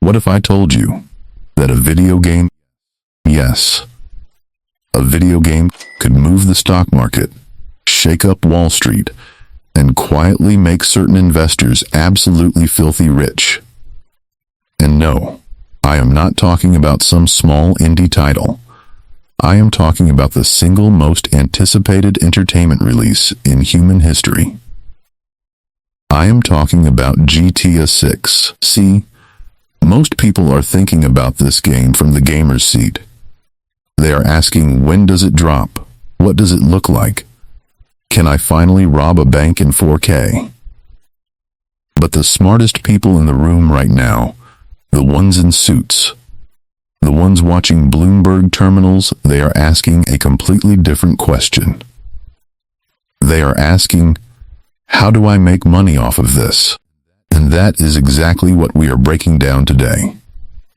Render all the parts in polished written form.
What if I told you that a video game, yes, a video game could move the stock market, shake up Wall Street, and quietly make certain investors absolutely filthy rich? And no, I am not talking about some small indie title. I am talking about the single most anticipated entertainment release in human history. I am talking about GTA 6. See, most people are thinking about this game from the gamer's seat. They are asking, when does it drop? What does it look like? Can I finally rob a bank in 4K? But the smartest people in the room right now, the ones in suits, the ones watching Bloomberg terminals, they are asking a completely different question. They are asking, how do I make money off of this? And that is exactly what we are breaking down today.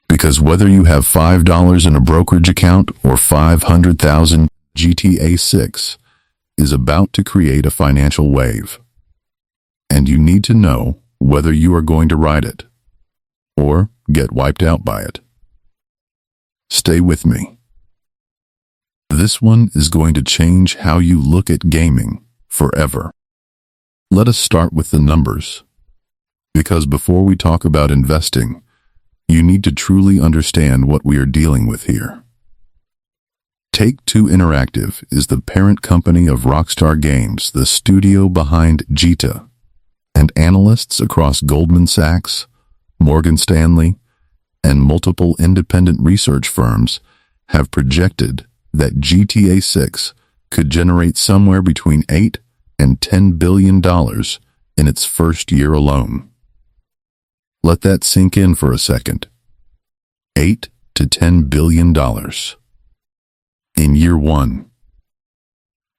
Because whether you have $5 in a brokerage account or 500,000, GTA 6 is about to create a financial wave. And you need to know whether you are going to ride it or get wiped out by it. Stay with me. This one is going to change how you look at gaming forever. Let us start with the numbers. Because before we talk about investing, you need to truly understand what we are dealing with here. Take-Two Interactive is the parent company of Rockstar Games, the studio behind GTA, and analysts across Goldman Sachs, Morgan Stanley, and multiple independent research firms have projected that GTA 6 could generate somewhere between $8 and $10 billion in its first year alone. Let that sink in for a second. $8 to $10 billion in year one.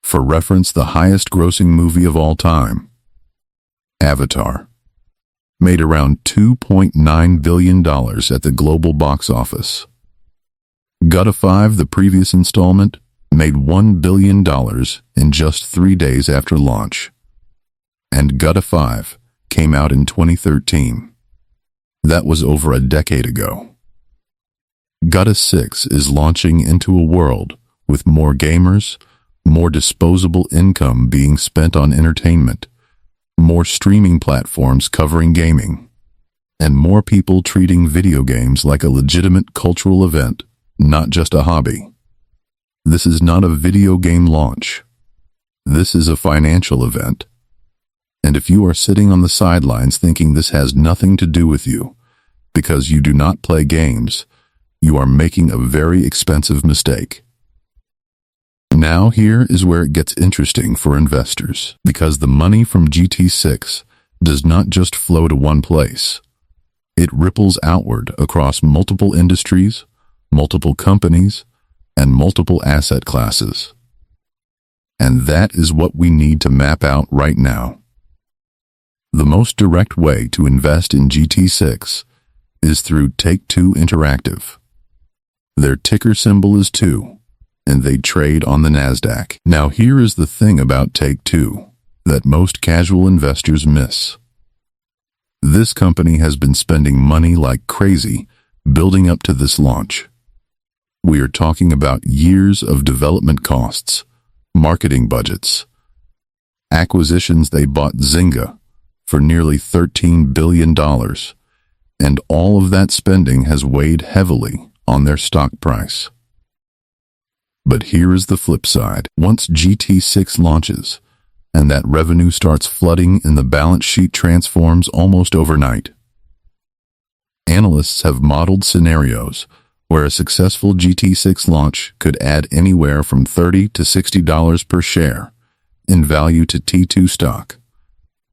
For reference, the highest grossing movie of all time, Avatar, made around $2.9 billion at the global box office. GTA 5, the previous installment, made $1 billion in just 3 days after launch. And GTA 5 came out in 2013. That was over a decade ago. GTA 6 is launching into a world with more gamers, more disposable income being spent on entertainment, more streaming platforms covering gaming, and more people treating video games like a legitimate cultural event, not just a hobby. This is not a video game launch. This is a financial event. And if you are sitting on the sidelines thinking this has nothing to do with you, because you do not play games, you are making a very expensive mistake. Now here is where it gets interesting for investors, because the money from GTA 6 does not just flow to one place. It ripples outward across multiple industries, multiple companies, and multiple asset classes. And that is what we need to map out right now. The most direct way to invest in GTA 6 is through Take-Two Interactive. Their ticker symbol is 2. And they trade on the NASDAQ. Now here is the thing about Take-Two that most casual investors miss. This company has been spending money like crazy building up to this launch. We are talking about years of development costs, marketing budgets, acquisitions. They bought Zynga for nearly $13 billion, and all of that spending has weighed heavily on their stock price. But here is the flip side. Once GTA 6 launches, and that revenue starts flooding in, the balance sheet transforms almost overnight. Analysts have modeled scenarios where a successful GTA 6 launch could add anywhere from $30 to $60 per share in value to T2 stock,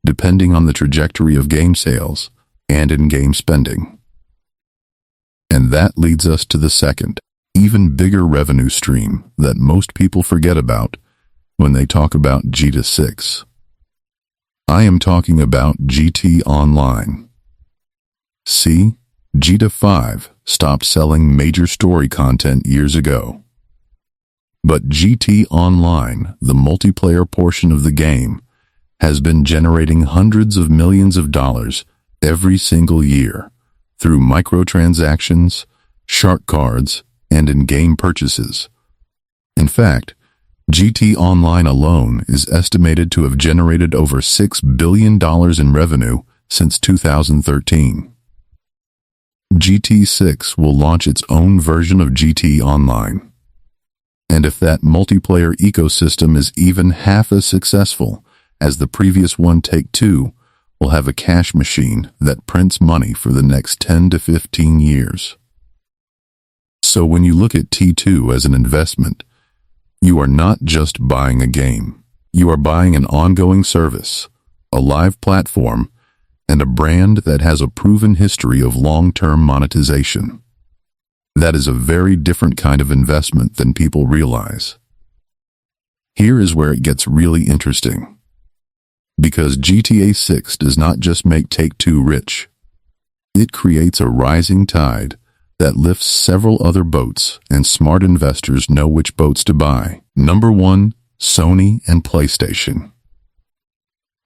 depending on the trajectory of game sales and in-game spending. And that leads us to the second, even bigger revenue stream that most people forget about when they talk about GTA 6. I am talking about GTA Online. See, GTA 5 stopped selling major story content years ago. But GTA Online, the multiplayer portion of the game, has been generating hundreds of millions of dollars every single year, through microtransactions, shark cards, and in-game purchases. In fact, GT Online alone is estimated to have generated over $6 billion in revenue since 2013. GT6 will launch its own version of GT Online. And if that multiplayer ecosystem is even half as successful as the previous one, Take-Two will have a cash machine that prints money for the next 10 to 15 years. So when you look at T2 as an investment, you are not just buying a game. You are buying an ongoing service, a live platform, and a brand that has a proven history of long-term monetization. That is a very different kind of investment than people realize. Here is where it gets really interesting. Because GTA 6 does not just make Take-Two rich. It creates a rising tide that lifts several other boats, and smart investors know which boats to buy. Number 1, Sony and PlayStation.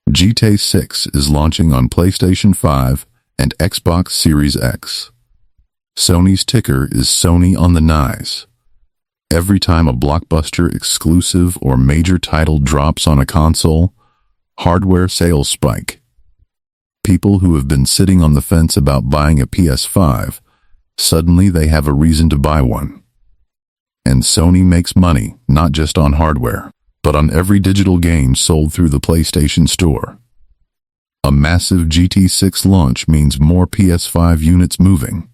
GTA 6 is launching on PlayStation 5 and Xbox Series X. Sony's ticker is Sony on the NYSE. Every time a blockbuster exclusive or major title drops on a console, hardware sales spike. People who have been sitting on the fence about buying a PS5, suddenly they have a reason to buy one. And Sony makes money not just on hardware, but on every digital game sold through the PlayStation Store. A massive GT6 launch means more PS5 units moving,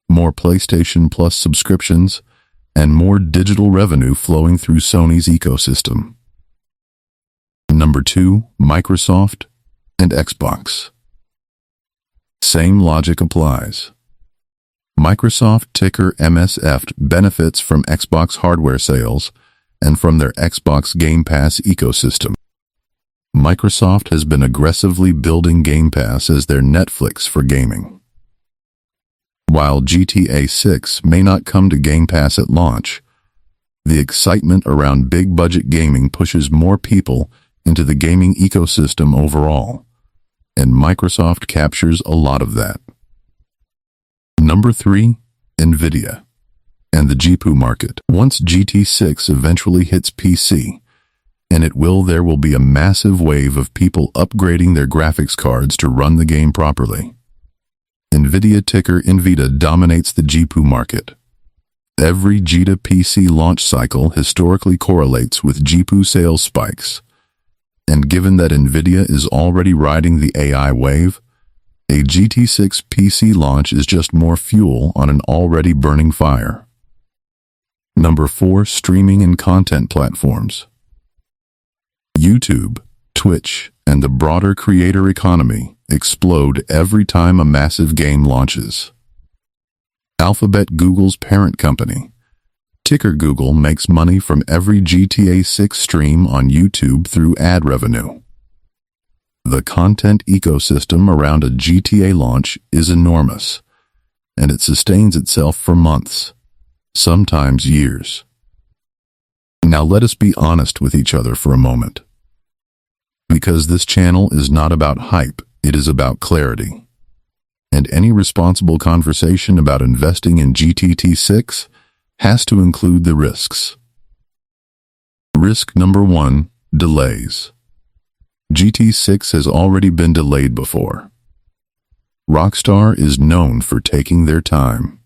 more PlayStation Plus subscriptions, and more digital revenue flowing through Sony's ecosystem. Number 2, Microsoft and Xbox. Same logic applies. Microsoft, ticker MSF, benefits from Xbox hardware sales and from their Xbox Game Pass ecosystem. Microsoft has been aggressively building Game Pass as their Netflix for gaming. While GTA 6 may not come to Game Pass at launch, the excitement around big-budget gaming pushes more people into the gaming ecosystem overall, and Microsoft captures a lot of that. Number 3, Nvidia and the GPU market. Once GT6 eventually hits PC, and there will be a massive wave of people upgrading their graphics cards to run the game properly. Nvidia, ticker Nvidia, dominates the GPU market. Every GT PC launch cycle historically correlates with GPU sales spikes. And given that Nvidia is already riding the AI wave, a GT6 PC launch is just more fuel on an already burning fire. Number 4, streaming and content platforms. YouTube, Twitch, and the broader creator economy explode every time a massive game launches. Alphabet, Google's parent company, ticker Google, makes money from every GTA 6 stream on YouTube through ad revenue. The content ecosystem around a GTA launch is enormous, and it sustains itself for months, sometimes years. Now let us be honest with each other for a moment. Because this channel is not about hype, it is about clarity. And any responsible conversation about investing in GTA 6 has to include the risks. Risk number 1, delays. GTA 6 has already been delayed before. Rockstar is known for taking their time.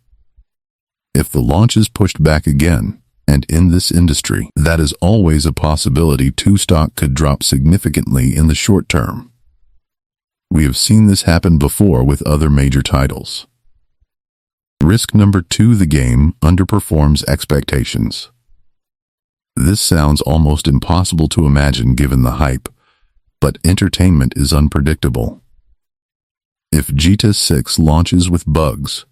If the launch is pushed back again, and in this industry, that is always a possibility, stock could drop significantly in the short term. We have seen this happen before with other major titles. Risk number 2, the game underperforms expectations. This sounds almost impossible to imagine given the hype, but entertainment is unpredictable. If GTA 6 launches with bugs,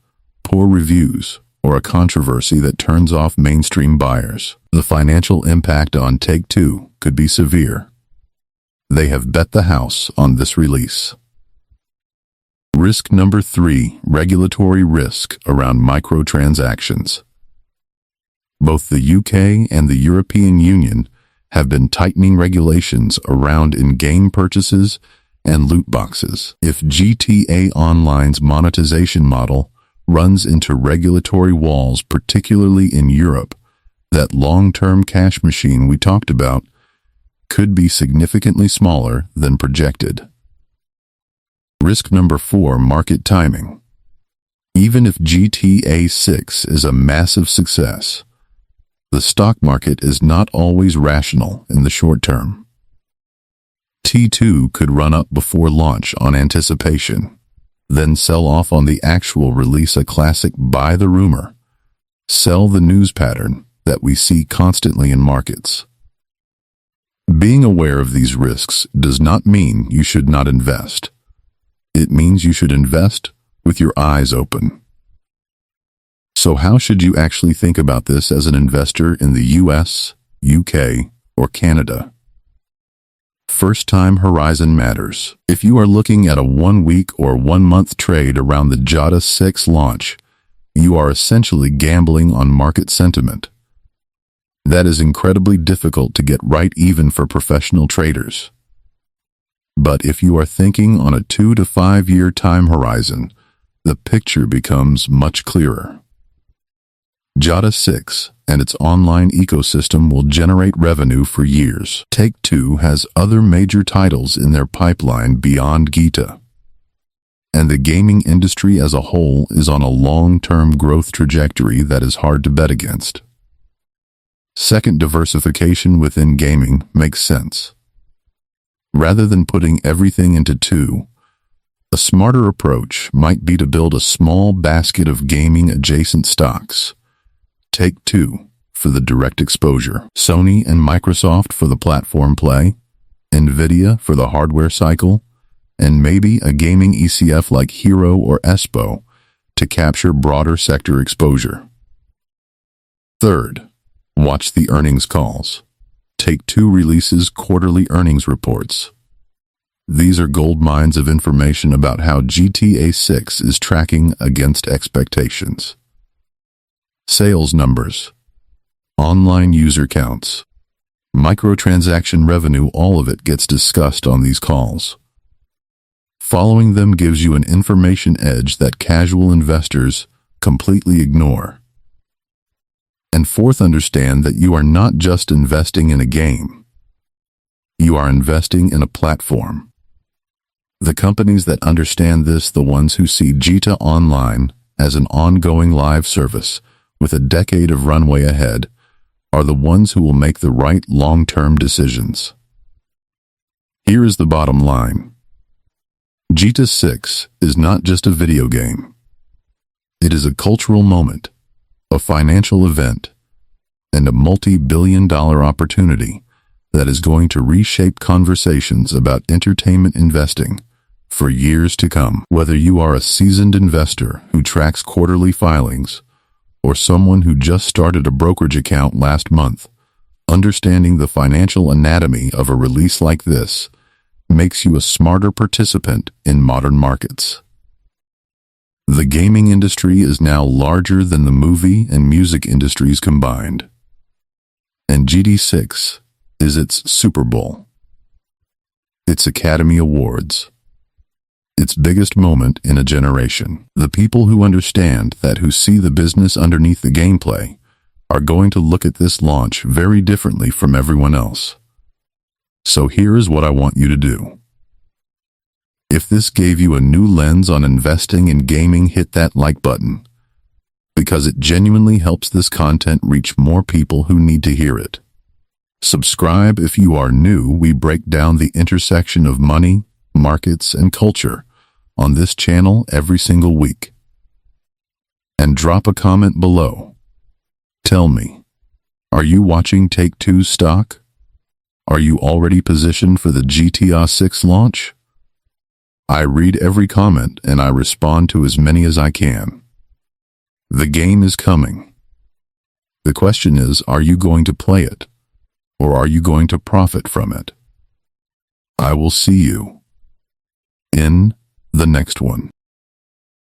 poor reviews, or a controversy that turns off mainstream buyers, the financial impact on Take-Two could be severe. They have bet the house on this release. Risk number 3, regulatory risk around microtransactions. Both the UK and the European Union have been tightening regulations around in-game purchases and loot boxes. If GTA Online's monetization model runs into regulatory walls, particularly in Europe, that long-term cash machine we talked about could be significantly smaller than projected. Risk number 4, market timing. Even if GTA 6 is a massive success, the stock market is not always rational in the short term. T2 could run up before launch on anticipation, then sell off on the actual release, a classic buy the rumor, sell the news pattern that we see constantly in markets. Being aware of these risks does not mean you should not invest. It means you should invest with your eyes open. So how should you actually think about this as an investor in the US, UK, or Canada? First time horizon matters. If you are looking at a 1-week or 1-month trade around the GTA 6 launch, you are essentially gambling on market sentiment. That is incredibly difficult to get right even for professional traders. But if you are thinking on a 2 to 5 year time horizon, the picture becomes much clearer. GTA 6 and its online ecosystem will generate revenue for years. Take-Two has other major titles in their pipeline beyond GTA, and the gaming industry as a whole is on a long-term growth trajectory that is hard to bet against. Second, diversification within gaming makes sense. Rather than putting everything into two, a smarter approach might be to build a small basket of gaming-adjacent stocks. Take-Two for the direct exposure, Sony and Microsoft for the platform play, Nvidia for the hardware cycle, and maybe a gaming ECF like Hero or Espo to capture broader sector exposure. Third, watch the earnings calls. Take-Two releases quarterly earnings reports. These are gold mines of information about how GTA 6 is tracking against expectations. Sales numbers, online user counts, microtransaction revenue, all of it gets discussed on these calls. Following them gives you an information edge that casual investors completely ignore. And fourth, understand that you are not just investing in a game. You are investing in a platform. The companies that understand this, the ones who see GTA Online as an ongoing live service with a decade of runway ahead, are the ones who will make the right long-term decisions. Here is the bottom line. GTA 6 is not just a video game. It is a cultural moment, a financial event, and a multi-billion-dollar opportunity that is going to reshape conversations about entertainment investing for years to come. Whether you are a seasoned investor who tracks quarterly filings, or someone who just started a brokerage account last month, understanding the financial anatomy of a release like this makes you a smarter participant in modern markets. The gaming industry is now larger than the movie and music industries combined, and GTA 6 is its Super Bowl, its Academy Awards, its biggest moment in a generation. The people who understand that, who see the business underneath the gameplay, are going to look at this launch very differently from everyone else. So here is what I want you to do. If this gave you a new lens on investing in gaming, hit that like button, because it genuinely helps this content reach more people who need to hear it. Subscribe if you are new. We break down the intersection of money, markets, and culture on this channel every single week. And drop a comment below. Tell me, are you watching Take-Two stock? Are you already positioned for the GTA 6 launch? I read every comment and I respond to as many as I can. The game is coming. The question is, are you going to play it, or are you going to profit from it? I will see you in the next one.